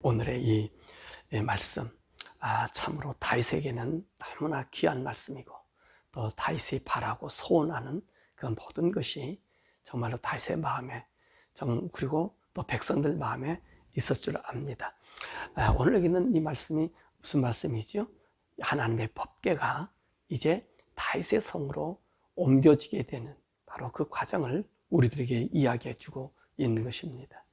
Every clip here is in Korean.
오늘의 이 말씀, 참으로 다윗에게는 너무나 귀한 말씀이고, 또 다윗이 바라고 소원하는 그 모든 것이 정말로 다윗의 마음에, 그리고 또 백성들 마음에 있을 줄 압니다. 오늘 여기는 이 말씀이 무슨 말씀이죠? 하나님의 법궤가 이제 다윗의 성으로 옮겨지게 되는 바로 그 과정을 우리들에게 이야기해 주고 있는 것입니다.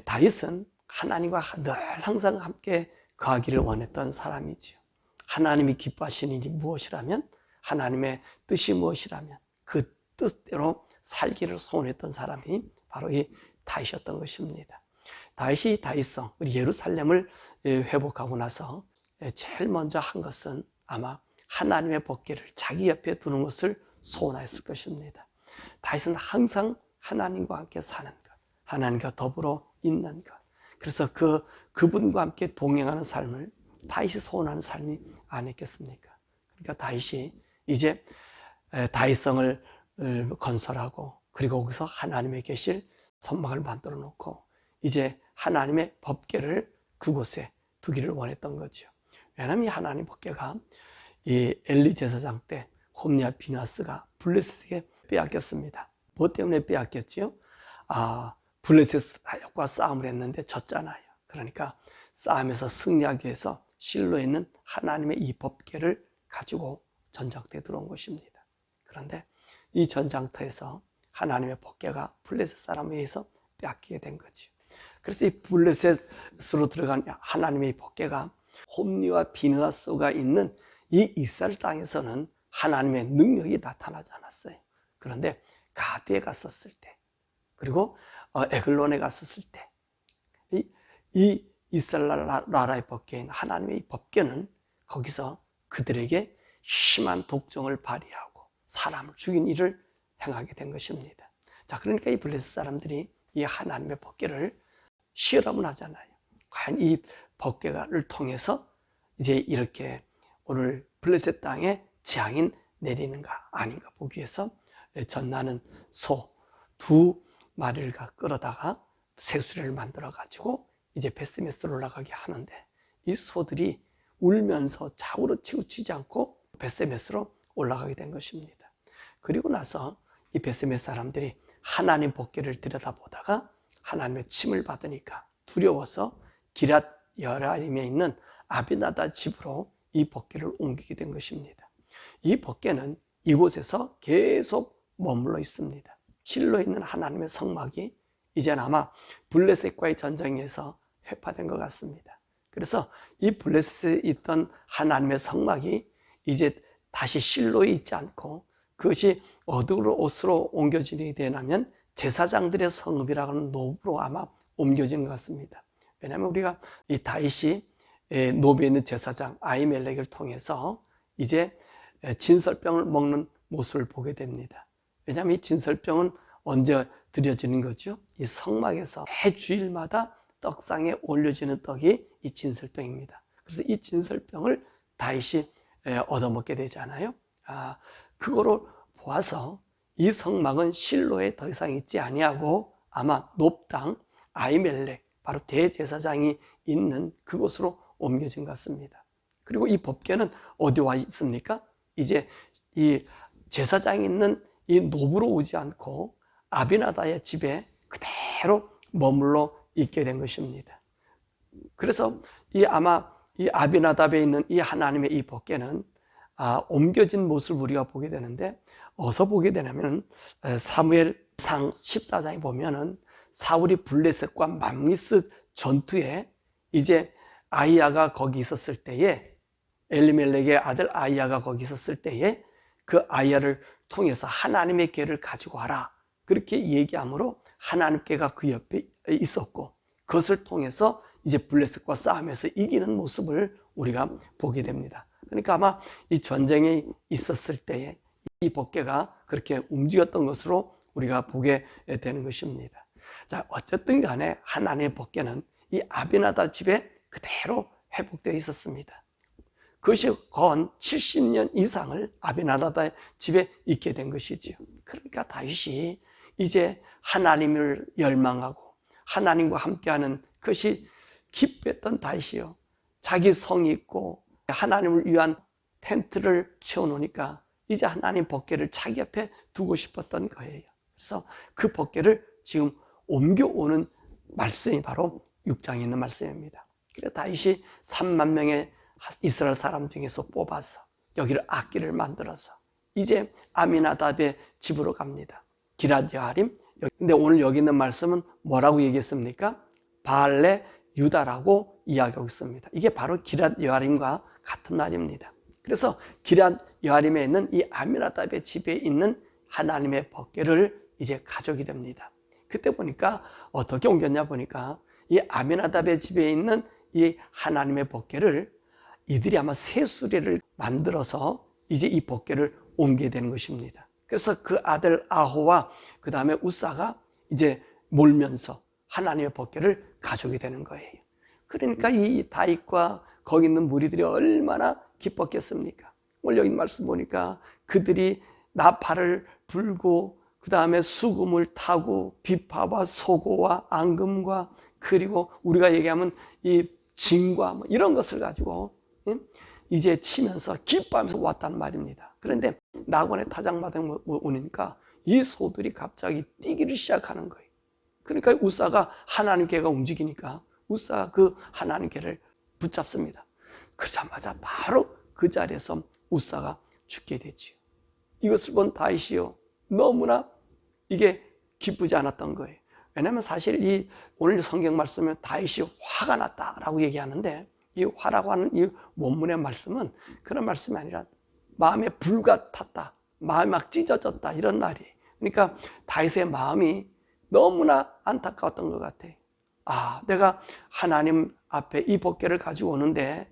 다윗은 하나님과 늘 항상 함께 거하기를 원했던 사람이지요. 하나님이 기뻐하시는 일이 무엇이라면, 하나님의 뜻이 무엇이라면 그 뜻대로 살기를 소원했던 사람이 바로 이 다윗이었던 것입니다. 다윗이 다윗성, 예루살렘을 회복하고 나서 제일 먼저 한 것은 아마 하나님의 법궤를 자기 옆에 두는 것을 소원했을 것입니다. 다윗은 항상 하나님과 함께 사는 것, 하나님과 더불어 있는 것, 그래서 그분과 함께 동행하는 삶을 다윗이 소원하는 삶이 아니겠습니까? 그러니까 다윗이 이제 다윗성을 건설하고, 그리고 거기서 하나님의 계실 성막을 만들어 놓고 이제 하나님의 법궤를 그곳에 두기를 원했던 거죠. 왜냐하면 하나님 법궤가 이 엘리 제사장 때 홈리와 비나스가 블레셋에게 빼앗겼습니다. 뭐 때문에 빼앗겼지요? 블레셋과 싸움을 했는데 졌잖아요. 그러니까 싸움에서 승리하기 위해서 실로에 있는 하나님의 이 법궤를 가지고 전장터에 들어온 것입니다. 그런데 이 전장터에서 하나님의 법궤가 블레셋 사람에 의해서 빼앗기게 된 거죠. 그래서 이 블레셋으로 들어간 하나님의 법궤가 홈리와 비느하스가 있는 이 이스라엘 땅에서는 하나님의 능력이 나타나지 않았어요. 그런데 가드에 갔었을 때, 그리고 에글론에 갔었을 때, 이 이스라엘 나라의 법궤인 하나님의 이 법궤는 거기서 그들에게 심한 독종을 발휘하고 사람을 죽인 일을 행하게 된 것입니다. 자, 그러니까 이 블레셋 사람들이 이 하나님의 법궤를 실험을 하잖아요. 과연 이 법궤를 통해서 이제 이렇게 오늘 블레셋 땅에 재앙이 내리는가 아닌가 보기 위해서 전나는 소 2마리를 끌어다가 새수레를 만들어 가지고 이제 베스메스로 올라가게 하는데, 이 소들이 울면서 좌우로 치우치지 않고 베스메스로 올라가게 된 것입니다. 그리고 나서 이 베스메스 사람들이 하나님 법궤를 들여다보다가 하나님의 침을 받으니까 두려워서 기럇 여라임에 있는 아비나답 집으로 이 법궤를 옮기게 된 것입니다. 이 법궤는 이곳에서 계속 머물러 있습니다. 실로에 있는 하나님의 성막이 이제는 아마 블레셋과의 전쟁에서 회파된 것 같습니다. 그래서 이 블레셋에 있던 하나님의 성막이 이제 다시 실로에 있지 않고 그것이 어디로 옷으로 옮겨지게 되냐면 제사장들의 성읍이라고 하는 노브로 아마 옮겨진 것 같습니다. 왜냐하면 우리가 이 다윗이 노브에 있는 제사장 아히멜렉을 통해서 이제 진설병을 먹는 모습을 보게 됩니다. 왜냐하면 이 진설병은 언제 드려지는 거죠? 이 성막에서 매 주일마다 떡상에 올려지는 떡이 이 진설병입니다. 그래서 이 진설병을 다윗이 얻어먹게 되잖아요. 그거로 보아서 이 성막은 실로에 더 이상 있지 아니하고 아마 놉 땅 아히멜렉, 바로 대제사장이 있는 그곳으로 옮겨진 것 같습니다. 그리고 이 법궤는 어디 와 있습니까? 이제 이 제사장이 있는 이 노브로 오지 않고 아비나답의 집에 그대로 머물러 있게 된 것입니다. 그래서 아마 이 아비나답에 있는 이 하나님의 이 법궤는 옮겨진 모습을 우리가 보게 되는데, 어디서 보게 되냐면 사무엘상 14장에 보면은 사울이 블레셋과 맘리스 전투에 이제 아히야가 거기 있었을 때에, 엘리멜렉의 아들 아히야가 거기 있었을 때에 그 아히야를 통해서 하나님의 궤를 가지고 와라, 그렇게 얘기함으로 하나님의 궤가 그 옆에 있었고, 그것을 통해서 이제 블레셋과 싸움에서 이기는 모습을 우리가 보게 됩니다. 그러니까 아마 이 전쟁이 있었을 때에 이 법궤가 그렇게 움직였던 것으로 우리가 보게 되는 것입니다. 자, 어쨌든 간에 하나님의 법궤는 이 아비나답 집에 그대로 회복되어 있었습니다. 그것이 건 70년 이상을 아비나답의 집에 있게 된 것이지요. 그러니까 다윗이 이제 하나님을 열망하고 하나님과 함께하는 것이 기뻐했던 다윗이요. 자기 성이 있고 하나님을 위한 텐트를 채워놓으니까 이제 하나님 법궤를 자기 앞에 두고 싶었던 거예요. 그래서 그 법궤를 지금 옮겨오는 말씀이 바로 6장에 있는 말씀입니다. 그래서 다윗이 3만 명의 이스라엘 사람 중에서 뽑아서 여기를 악기를 만들어서 이제 아미나답의 집으로 갑니다. 기럇 여아림. 근데 오늘 여기 있는 말씀은 뭐라고 얘기했습니까? 바알레 유다라고 이야기하고 있습니다. 이게 바로 기럇 여아림과 같은 말입니다. 그래서 기럇 여아림에 있는 이 아미나답의 집에 있는 하나님의 법궤를 이제 가져오게 됩니다. 그때 보니까 어떻게 옮겼냐 보니까 이 아미나답의 집에 있는 이 하나님의 법궤를 이들이 아마 새수레를 만들어서 이제 이 법궤를 옮기게 되는 것입니다. 그래서 그 아들 아호와 그 다음에 우사가 이제 몰면서 하나님의 법궤를 가져오게 되는 거예요. 그러니까 이 다윗과 거기 있는 무리들이 얼마나 기뻤겠습니까? 오늘 여기 말씀 보니까 그들이 나팔을 불고 그 다음에 수금을 타고 비파와 소고와 앙금과 그리고 우리가 얘기하면 이 진과 이런 것을 가지고 이제 치면서 기뻐하면서 왔다는 말입니다. 그런데 나곤의 타작마당에 오니까 이 소들이 갑자기 뛰기를 시작하는 거예요. 그러니까 우사가 하나님 궤가 움직이니까 우사가 그 하나님 궤를 붙잡습니다. 그러자마자 바로 그 자리에서 우사가 죽게 되지요. 이것을 본 다윗이요, 너무나 이게 기쁘지 않았던 거예요. 왜냐하면 사실 이 오늘 성경 말씀에 다윗이 화가 났다라고 얘기하는데 이 화라고 하는 이 원문의 말씀은 그런 말씀이 아니라 마음에 불과 탔다, 마음이 막 찢어졌다 이런 말이에요. 그러니까 다윗의 마음이 너무나 안타까웠던 것 같아요. 아, 내가 하나님 앞에 이 법궤를 가지고 오는데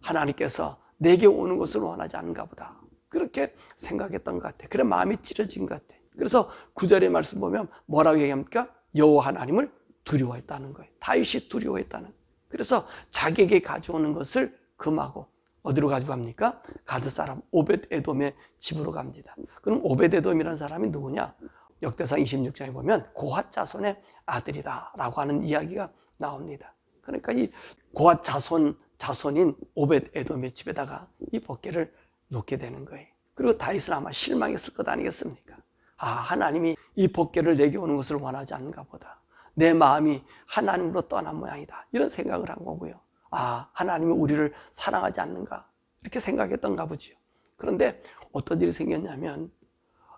하나님께서 내게 오는 것을 원하지 않는가 보다, 그렇게 생각했던 것 같아요. 그래 마음이 찢어진 것 같아요. 그래서 9절의 말씀 보면 뭐라고 얘기합니까? 여호와 하나님을 두려워했다는 거예요. 다윗이 두려워했다는 거예요. 그래서 자기에게 가져오는 것을 금하고 어디로 가지고 갑니까? 가드 사람 오벳 에돔의 집으로 갑니다. 그럼 오벳 에돔이라는 사람이 누구냐? 역대상 26장에 보면 고핫 자손의 아들이다 라고 하는 이야기가 나옵니다. 그러니까 이 고핫 자손인 오벳 에돔의 집에다가 이 법궤를 놓게 되는 거예요. 그리고 다윗은 아마 실망했을 것 아니겠습니까? 아, 하나님이 이 법궤를 내게 오는 것을 원하지 않는가 보다, 내 마음이 하나님으로 떠난 모양이다, 이런 생각을 한 거고요. 아, 하나님이 우리를 사랑하지 않는가, 이렇게 생각했던가 보지요. 그런데 어떤 일이 생겼냐면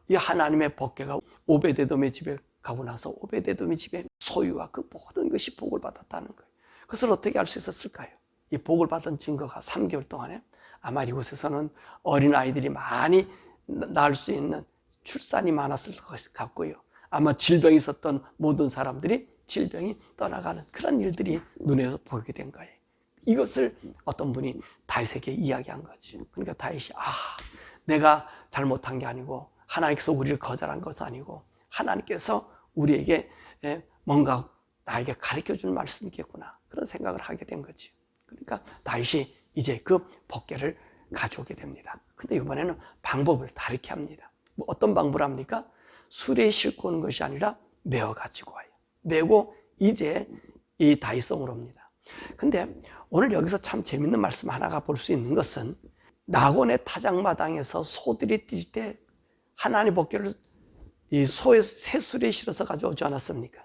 이 하나님의 법궤가 오벳에돔의 집에 가고 나서 오벳에돔의 집에 소유와 그 모든 것이 복을 받았다는 거예요. 그것을 어떻게 알 수 있었을까요? 이 복을 받은 증거가 3개월 동안에 아마 이곳에서는 어린아이들이 많이 낳을 수 있는 출산이 많았을 것 같고요. 아마 질병이 있었던 모든 사람들이 질병이 떠나가는 그런 일들이 눈에 보이게 된 거예요. 이것을 어떤 분이 다윗에게 이야기한 거지. 그러니까 다윗이 내가 잘못한 게 아니고 하나님께서 우리를 거절한 것은 아니고 하나님께서 우리에게 뭔가 나에게 가르쳐줄 말씀이겠구나, 그런 생각을 하게 된 거지. 그러니까 다윗이 이제 그 법궤를 가져오게 됩니다. 근데 이번에는 방법을 다르게 합니다. 뭐 어떤 방법을 합니까? 수레에 싣고 오는 것이 아니라 메어 가지고 와요. 메고 이제 이 다윗성으로 옵니다. 근데 오늘 여기서 참 재밌는 말씀 하나가 볼 수 있는 것은 나곤의 타작마당에서 소들이 뛸 때 하나님 법궤를 이 소의 새수레에 실어서 가져오지 않았습니까?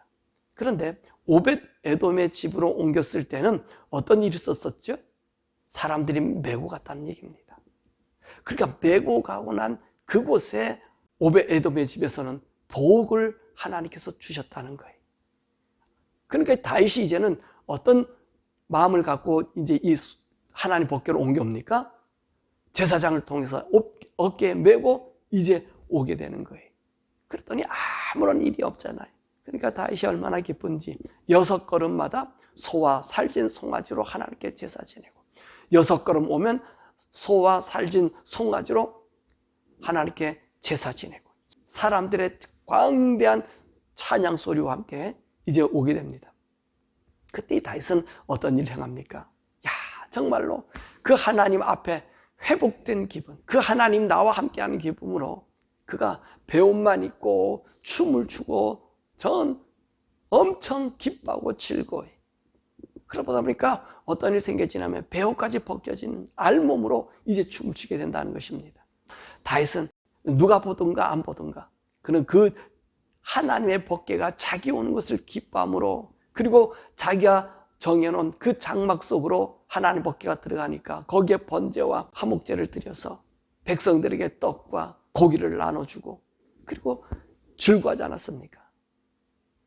그런데 오벳 에돔의 집으로 옮겼을 때는 어떤 일이 있었었죠? 사람들이 메고 갔다는 얘기입니다. 그러니까 메고 가고 난 그곳에 오벳 에돔의 집에서는 복을 하나님께서 주셨다는 거예요. 그러니까 다윗이 이제는 어떤 마음을 갖고 이제 이 하나님 법궤를 옮겨옵니까? 제사장을 통해서 어깨에 메고 이제 오게 되는 거예요. 그랬더니 아무런 일이 없잖아요. 그러니까 다윗이 얼마나 기쁜지 6걸음마다 소와 살진 송아지로 하나님께 제사 지내고 6걸음 오면 소와 살진 송아지로 하나님께 제사 지내고 사람들의 광대한 찬양 소리와 함께 이제 오게 됩니다. 그때 다윗은 어떤 일을 행합니까? 정말로 그 하나님 앞에 회복된 기분, 그 하나님 나와 함께하는 기쁨으로 그가 배옷만 입고 춤을 추고 전 엄청 기뻐하고 즐거워해. 그러다 보니까 어떤 일이 생겨지냐면 배옷까지 벗겨지는 알몸으로 이제 춤을 추게 된다는 것입니다. 다윗은 누가 보든가 안 보든가 그는 그 하나님의 법궤가 자기 오는 것을 기뻐함으로, 그리고 자기가 정해놓은 그 장막 속으로 하나님 법궤가 들어가니까 거기에 번제와 화목제를 드려서 백성들에게 떡과 고기를 나눠주고 그리고 즐거워하지 않았습니까?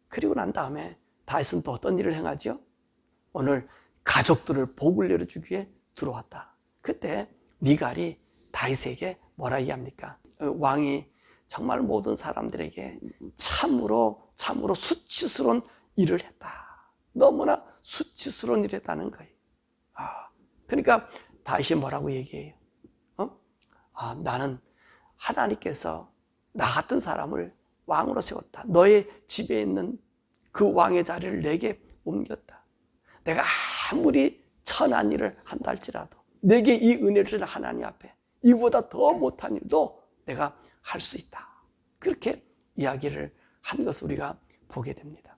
그리고 난 다음에 다윗은 또 어떤 일을 행하죠? 오늘 가족들을 복을 내려주기 위해 들어왔다. 그때 미갈이 다윗에게 뭐라 얘기합니까? 왕이 정말 모든 사람들에게 참으로 수치스러운 일을 했다. 너무나 수치스러운 일을 했다는 거예요. 그러니까 다윗이 뭐라고 얘기해요? 나는 하나님께서 나 같은 사람을 왕으로 세웠다. 너의 집에 있는 그 왕의 자리를 내게 옮겼다. 내가 아무리 천한 일을 한다 할지라도 내게 이 은혜를 주는 하나님 앞에 이보다 더 못한 일도 내가 할 수 있다. 그렇게 이야기를 한 것을 우리가 보게 됩니다.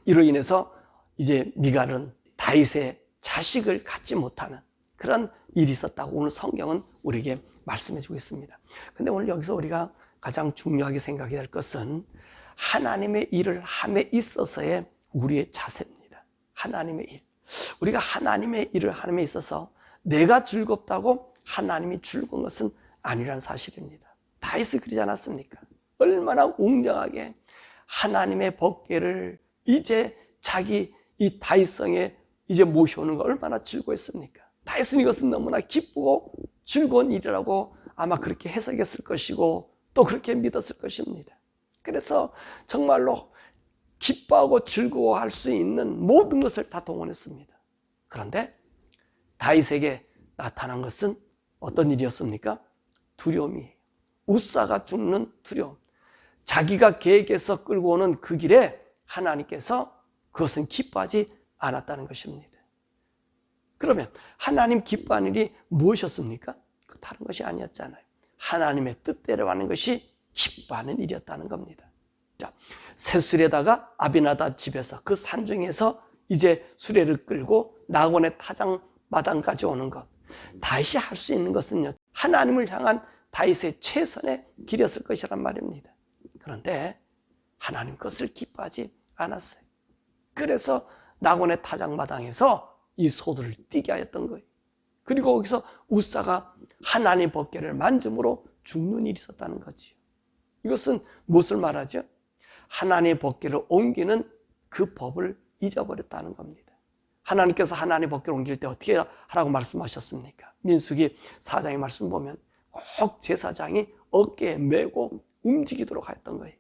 이로 인해서 이제 미갈은 다윗의 자식을 갖지 못하는 그런 일이 있었다고 오늘 성경은 우리에게 말씀해 주고 있습니다. 근데 오늘 여기서 우리가 가장 중요하게 생각해야 할 것은 하나님의 일을 함에 있어서의 우리의 자세입니다. 하나님의 일. 우리가 하나님의 일을 함에 있어서 내가 즐겁다고 하나님이 즐거운 것은 아니라는 사실입니다. 다윗이 그러지 않았습니까? 얼마나 웅장하게 하나님의 법궤를 이제 자기 이 다윗성에 이제 모셔오는 거 얼마나 즐거웠습니까? 다윗은 이것은 너무나 기쁘고 즐거운 일이라고 아마 그렇게 해석했을 것이고 또 그렇게 믿었을 것입니다. 그래서 정말로 기뻐하고 즐거워할 수 있는 모든 것을 다 동원했습니다. 그런데 다윗에게 나타난 것은 어떤 일이었습니까? 두려움이에요. 웃사가 죽는 두려움. 자기가 계획해서 끌고 오는 그 길에 하나님께서 그것은 기뻐하지 않았다는 것입니다. 그러면 하나님 기뻐하는 일이 무엇이었습니까? 그 다른 것이 아니었잖아요. 하나님의 뜻대로 하는 것이 기뻐하는 일이었다는 겁니다. 자, 새 수레다가 아비나답 집에서 그 산중에서 이제 수레를 끌고 낙원의 타작마당까지 오는 것. 다윗이 할 수 있는 것은요, 하나님을 향한 다윗의 최선의 길이었을 것이란 말입니다. 그런데 하나님 것을 기뻐하지 않았어요. 그래서 낙원의 타작마당에서 이 소들을 뛰게 하였던 거예요. 그리고 거기서 웃사가 하나님 법궤를 만짐으로 죽는 일이 있었다는 거지요. 이것은 무엇을 말하죠? 하나님의 법궤를 옮기는 그 법을 잊어버렸다는 겁니다. 하나님께서 하나님의 법궤를 옮길 때 어떻게 하라고 말씀하셨습니까? 민수기 4장의 말씀 보면 꼭 제사장이 어깨에 메고 움직이도록 하였던 거예요.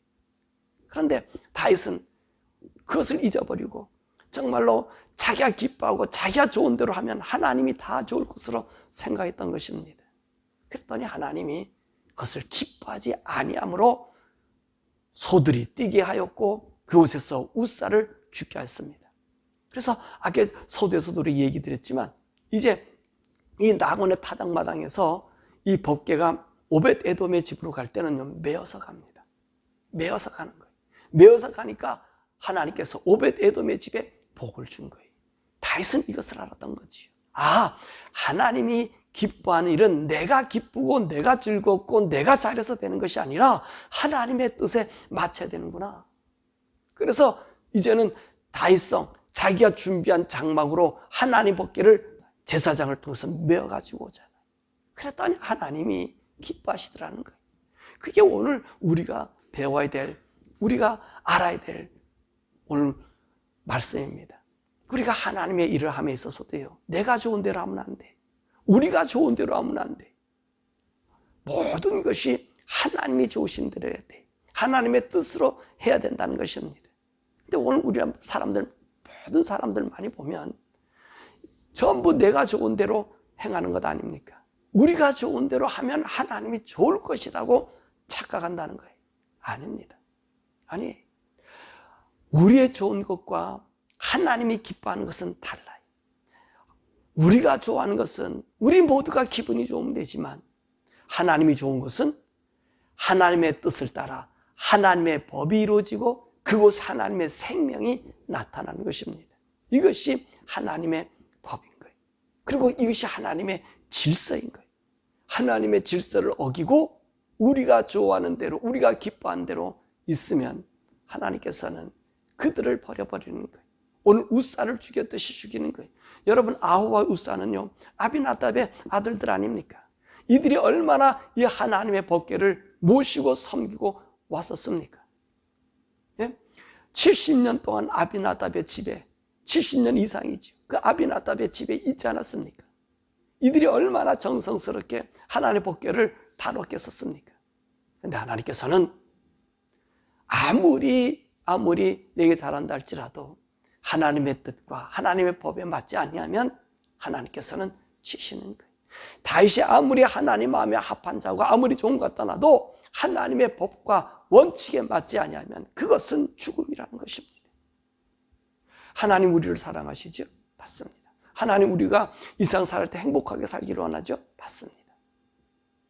그런데 다윗은 그것을 잊어버리고 정말로 자기가 기뻐하고 자기가 좋은 대로 하면 하나님이 다 좋을 것으로 생각했던 것입니다. 그랬더니 하나님이 그것을 기뻐하지 아니함으로 소들이 뛰게 하였고 그곳에서 웃사를 죽게 하였습니다. 그래서 아까 서두에서도 우리 얘기 드렸지만 이제 이 낙원의 타작마당에서 이 법궤가 오벳 에돔의 집으로 갈 때는 메어서 갑니다. 메어서 가는 거예요. 메어서 가니까 하나님께서 오벳 에돔의 집에 복을 준 거예요. 다윗은 이것을 알았던 거지요. 하나님이 기뻐하는 일은 내가 기쁘고 내가 즐겁고 내가 잘해서 되는 것이 아니라 하나님의 뜻에 맞춰야 되는구나. 그래서 이제는 다윗성 자기가 준비한 장막으로 하나님 법궤를 제사장을 통해서 메어가지고 오잖아요. 그랬더니 하나님이 기뻐하시더라는 거예요. 그게 오늘 우리가 배워야 될, 우리가 알아야 될 오늘 말씀입니다. 우리가 하나님의 일을 함에 있어서도요, 내가 좋은 대로 하면 안 돼. 우리가 좋은 대로 하면 안 돼. 모든 것이 하나님이 좋으신 대로 해야 돼. 하나님의 뜻으로 해야 된다는 것입니다. 근데 오늘 우리 사람들, 모든 사람들 많이 보면 전부 내가 좋은 대로 행하는 것 아닙니까? 우리가 좋은 대로 하면 하나님이 좋을 것이라고 착각한다는 거예요. 아닙니다. 아니, 우리의 좋은 것과 하나님이 기뻐하는 것은 달라요. 우리가 좋아하는 것은 우리 모두가 기분이 좋으면 되지만 하나님이 좋은 것은 하나님의 뜻을 따라 하나님의 법이 이루어지고 그곳 하나님의 생명이 나타나는 것입니다. 이것이 하나님의 법인 거예요. 그리고 이것이 하나님의 질서인 거예요. 하나님의 질서를 어기고 우리가 좋아하는 대로, 우리가 기뻐하는 대로 있으면 하나님께서는 그들을 버려버리는 거예요. 오늘 우사를 죽였듯이 죽이는 거예요. 여러분, 아호와 우사는요, 아비나답의 아들들 아닙니까? 이들이 얼마나 이 하나님의 법궤를 모시고 섬기고 왔었습니까? 예? 70년 동안 아비나답의 집에, 70년 이상이죠. 그 아비나답의 집에 있지 않았습니까? 이들이 얼마나 정성스럽게 하나님의 법궤를 다뤘겠었습니까? 근데 하나님께서는 아무리 내게 잘한다 할지라도 하나님의 뜻과 하나님의 법에 맞지 아니하면 하나님께서는 치시는 거예요. 다윗이 아무리 하나님 마음에 합한 자고 아무리 좋은 것 같다 놔도 하나님의 법과 원칙에 맞지 아니하면 그것은 죽음이라는 것입니다. 하나님 우리를 사랑하시죠? 맞습니다. 하나님 우리가 이 세상 살 때 행복하게 살기를 원하죠? 맞습니다.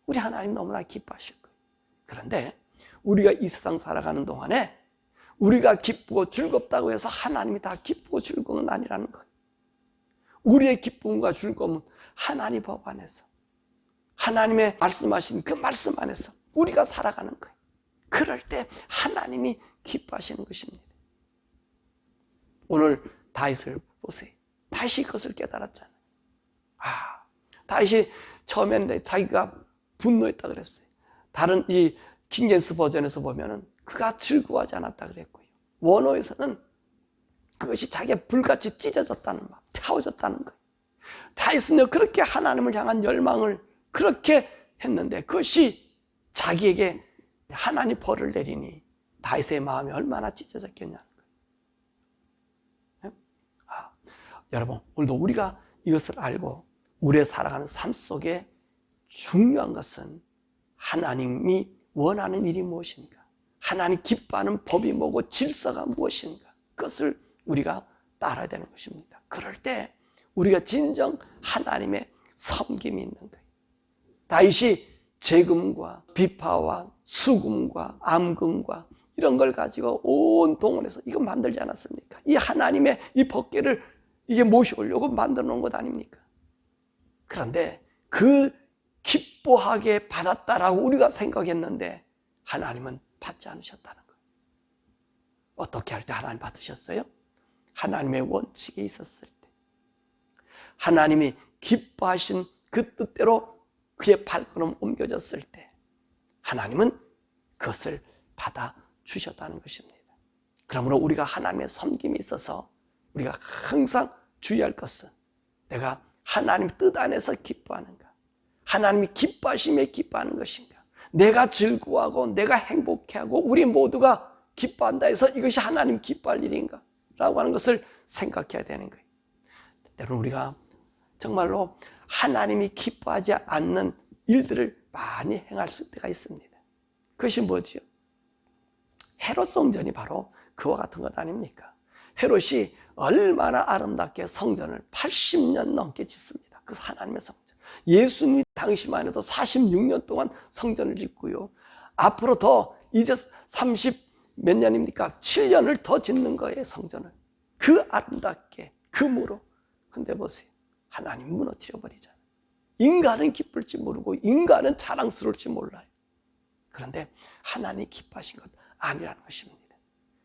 우리 하나님 너무나 기뻐하실 거예요. 그런데 우리가 이 세상 살아가는 동안에 우리가 기쁘고 즐겁다고 해서 하나님이 다 기쁘고 즐거운 건 아니라는 거예요. 우리의 기쁨과 즐거움은 하나님 법 안에서, 하나님의 말씀하신 그 말씀 안에서 우리가 살아가는 거예요. 그럴 때 하나님이 기뻐하시는 것입니다. 오늘 다윗을 보세요. 다윗이 그것을 깨달았잖아요. 다윗이 처음에는 자기가 분노했다 그랬어요. 다른 이 킹제임스 버전에서 보면은 그가 즐거워하지 않았다 그랬고요. 원어에서는 그것이 자기가 불같이 찢어졌다는 말, 태워졌다는 거예요. 다윗은 그렇게 하나님을 향한 열망을 그렇게 했는데 그것이 자기에게 하나님 벌을 내리니 다윗의 마음이 얼마나 찢어졌겠냐는 거예요. 여러분, 오늘도 우리가 이것을 알고 우리의 살아가는 삶 속에 중요한 것은 하나님이 원하는 일이 무엇인가, 하나님 기뻐하는 법이 뭐고 질서가 무엇인가, 그것을 우리가 따라야 되는 것입니다. 그럴 때 우리가 진정 하나님의 섬김이 있는 거예요. 다윗이 재금과 비파와 수금과 암금과 이런 걸 가지고 온 동원해서 이거 만들지 않았습니까? 이 하나님의 이 법궤를 이게 모셔오려고 만들어 놓은 것 아닙니까? 그런데 그 기뻐하게 받았다라고 우리가 생각했는데 하나님은 받지 않으셨다는 거예요. 어떻게 할 때 하나님 받으셨어요? 하나님의 원칙이 있었을 때, 하나님이 기뻐하신 그 뜻대로 그의 발걸음 옮겨졌을 때 하나님은 그것을 받아주셨다는 것입니다. 그러므로 우리가 하나님의 섬김이 있어서 우리가 항상 주의할 것은 내가 하나님 뜻 안에서 기뻐하는가, 하나님이 기뻐하심에 기뻐하는 것인가, 내가 즐거워하고 내가 행복해하고 우리 모두가 기뻐한다 해서 이것이 하나님 기뻐할 일인가 라고 하는 것을 생각해야 되는 거예요. 때로는 우리가 정말로 하나님이 기뻐하지 않는 일들을 많이 행할 때가 있습니다. 그것이 뭐지요? 헤롯 성전이 바로 그와 같은 것 아닙니까? 헤롯이 얼마나 아름답게 성전을 80년 넘게 짓습니다. 그 하나님의 성전. 예수님 당시만 해도 46년 동안 성전을 짓고요. 앞으로 더 이제 30 몇 년입니까? 7년을 더 짓는 거예요, 성전을. 그 아름답게 금으로. 근데 보세요. 하나님 무너뜨려 버리잖아요. 인간은 기쁠지 모르고 인간은 자랑스러울지 몰라요. 그런데 하나님이 기뻐하신 것 아니라는 것입니다.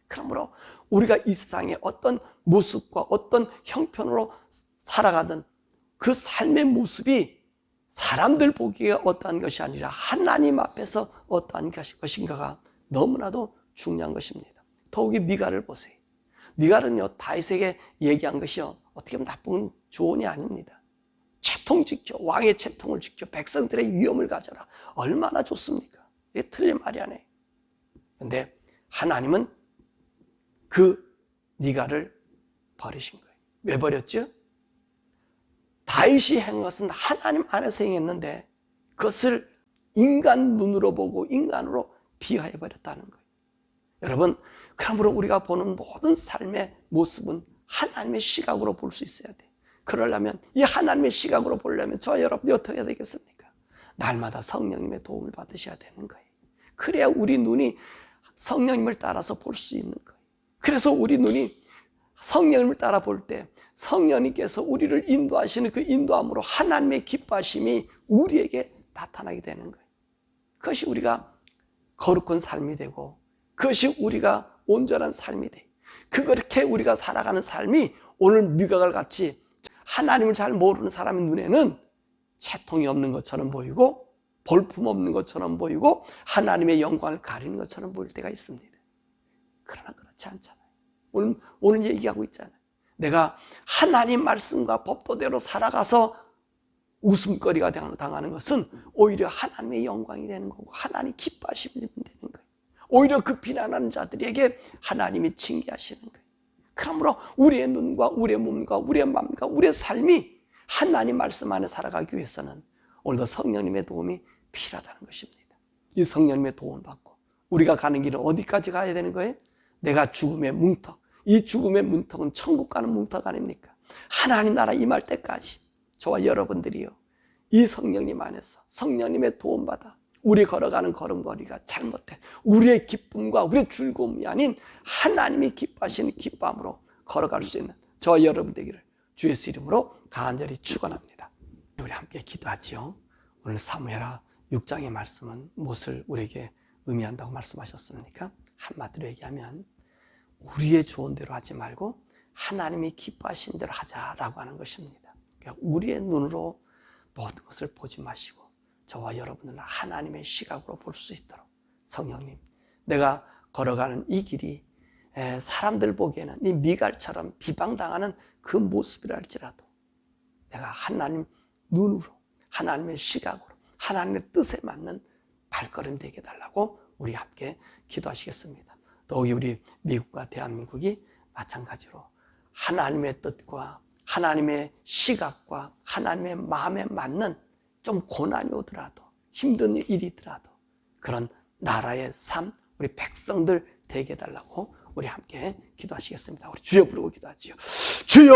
그러므로 우리가 이 세상에 어떤 모습과 어떤 형편으로 살아가던 그 삶의 모습이 사람들 보기에 어떠한 것이 아니라 하나님 앞에서 어떠한 것인가가 너무나도 중요한 것입니다. 더욱이 미가를 보세요. 미갈은요, 다윗에게 얘기한 것이요, 어떻게 보면 나쁜 조언이 아닙니다. 채통 지켜, 왕의 채통을 지켜, 백성들의 위엄을 가져라. 얼마나 좋습니까? 이게 틀린 말이 아니에요. 그런데 하나님은 그 미갈을 버리신 거예요. 왜 버렸죠? 다윗이 행한 것은 하나님 안에서 행했는데 그것을 인간 눈으로 보고 인간으로 비하해 버렸다는 거예요. 여러분, 그러므로 우리가 보는 모든 삶의 모습은 하나님의 시각으로 볼 수 있어야 돼. 그러려면, 이 하나님의 시각으로 보려면 저와 여러분이 어떻게 해야 되겠습니까? 날마다 성령님의 도움을 받으셔야 되는 거예요. 그래야 우리 눈이 성령님을 따라서 볼 수 있는 거예요. 그래서 우리 눈이 성령님을 따라 볼 때 성령님께서 우리를 인도하시는 그 인도함으로 하나님의 기뻐하심이 우리에게 나타나게 되는 거예요. 그것이 우리가 거룩한 삶이 되고 그것이 우리가 온전한 삶이 돼. 그렇게 우리가 살아가는 삶이 오늘 미각을 같이 하나님을 잘 모르는 사람의 눈에는 채통이 없는 것처럼 보이고 볼품 없는 것처럼 보이고 하나님의 영광을 가리는 것처럼 보일 때가 있습니다. 그러나 그렇지 않잖아요. 오늘 얘기하고 있잖아요. 내가 하나님 말씀과 법도대로 살아가서 웃음거리가 당하는 것은 오히려 하나님의 영광이 되는 거고 하나님 기뻐하시면 되는 거예요. 오히려 그 비난하는 자들에게 하나님이 징계하시는 거예요. 그러므로 우리의 눈과 우리의 몸과 우리의 마음과 우리의 삶이 하나님 말씀 안에 살아가기 위해서는 오늘도 성령님의 도움이 필요하다는 것입니다. 이 성령님의 도움을 받고 우리가 가는 길은 어디까지 가야 되는 거예요? 내가 죽음의 문턱, 이 죽음의 문턱은 천국 가는 문턱 아닙니까? 하나님 나라 임할 때까지 저와 여러분들이요, 이 성령님 안에서 성령님의 도움받아 우리 걸어가는 걸음걸이가 잘못돼 우리의 기쁨과 우리의 즐거움이 아닌 하나님이 기뻐하시는 기쁨으로 걸어갈 수 있는 저와 여러분 되기를 주 예수 이름으로 간절히 축원합니다. 우리 함께 기도하지요. 오늘 사무엘하 6장의 말씀은 무엇을 우리에게 의미한다고 말씀하셨습니까? 한마디로 얘기하면 우리의 좋은 대로 하지 말고 하나님이 기뻐하신 대로 하자라고 하는 것입니다. 그러니까 우리의 눈으로 모든 것을 보지 마시고 저와 여러분들은 하나님의 시각으로 볼 수 있도록 성령님, 내가 걸어가는 이 길이 사람들 보기에는 이 미갈처럼 비방당하는 그 모습이라 할지라도 내가 하나님 눈으로, 하나님의 시각으로, 하나님의 뜻에 맞는 발걸음 되게 해달라고 우리 함께 기도하시겠습니다. 더욱이 우리 미국과 대한민국이 마찬가지로 하나님의 뜻과 하나님의 시각과 하나님의 마음에 맞는 좀 고난이 오더라도 힘든 일이더라도 그런 나라의 삶, 우리 백성들 되게 해달라고 우리 함께 기도하시겠습니다. 우리 주여 부르고 기도하지요. 주여!